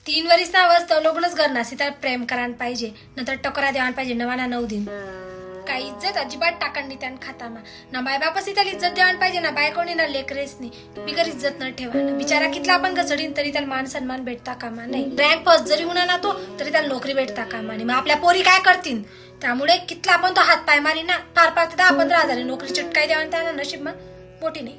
3 वर्ष ना वाजता लग्नच करणार तर प्रेम करायला पाहिजे, नंतर टकरा द्यायला पाहिजे, नवाना 9 दिन काही इज्जत अजिबात टाकांनी त्यानं खातामा ना माय बापासी त्याला इज्जत द्यायला पाहिजे, ना बायकोनी ना लेकरेसनी बिगर इज्जत न ठेवा. बिचारा कितला आपण घसडीन तरी त्याला मान सन्मान भेटता कामा नाही. रँक फर्स्ट जरी होणार ना तो तरी त्याला नोकरी भेटता कामा नाही. मग आपल्या पोरी काय करतील, त्यामुळे कितला आपण तो हात पाय मारी ना फार फार 10-15 हजार नोकरी चिटकाय द्यावा त्याला नशीब मग मोठी नाही.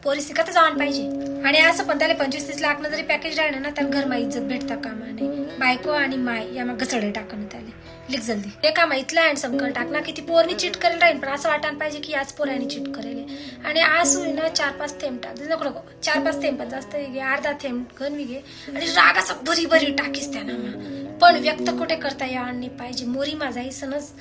पोरी शिकत जाऊन पाहिजे. आणि असं पण त्याला 25-30 लाख जरी पॅकेज राहिलं ना त्याला घरमा इज्जत भेटता कामा नाही. बायको आणि माय या मग घसडे टाकणं त्याला लिख जल्दी ते कामा इथला हँडसम कर टाक ना की ती पोरनी चीट करेल राहील, पण असं वाटायला पाहिजे की आज पोरांनी चीट करेल. आणि आज ना 4-5 थेंब टाक, नको 4-5 थेंब पण जास्त घे, अर्धा थेंब गणवी घे आणि राग असं भरी भरी टाकीस त्यांना, पण व्यक्त कुठे करता यायला पाहिजे. मोरी माझा ही सणच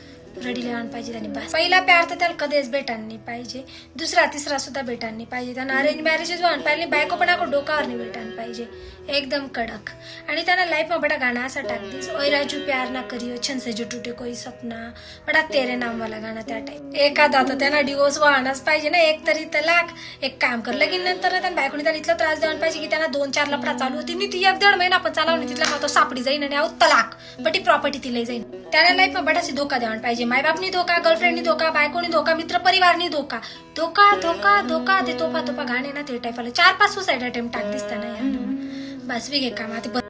रडीला आण पाहिजे त्यांनी. बस पहिला प्यार तर त्याला कधीच भेटायला पाहिजे, दुसरा तिसरा सुद्धा भेटायला पाहिजे. त्यांना अरेंज मॅरेजेस व्हायला पाहिजे, बायको पण आपण डोकावर नाही भेटायला पाहिजे एकदम कडक. आणि त्यांना लाईफ में बड़ा गाना असा टाकतीस, ओय राजू प्यार ना करियो छन से जो टूटे कोई सपना, बड़ा तेरे नाम वाला गाणं त्या टाईप. एखादा तर त्यांना डिवोर्स व्हायलाच पाहिजे ना, एक तरी तलाक. एक काम कर लगीन नंतर त्यांना बायकोने त्याला इतला त्रास द्यायला पाहिजे की त्यांना 2-4 लफडा चालू होती नी ती 1-1.5 महिना आपण चालवली तिथला तो सापडी जाईन आणि आऊ तलाक बटी प्रॉपर्टी तिला जाईन. त्याला लाईफ में बडासी धोका द्यायला पाहिजे, माय बापनी धोका, गर्लफ्रेंडनी धोका, बायकोनी धोका, मित्र परिवारनी धोका, धोका धोका धोका ते तोफा गाणे ना ते टाईप आले. 4-5 सुसाईड अटेम्प्ट टाक दिसता ना यार. बस वे काम आता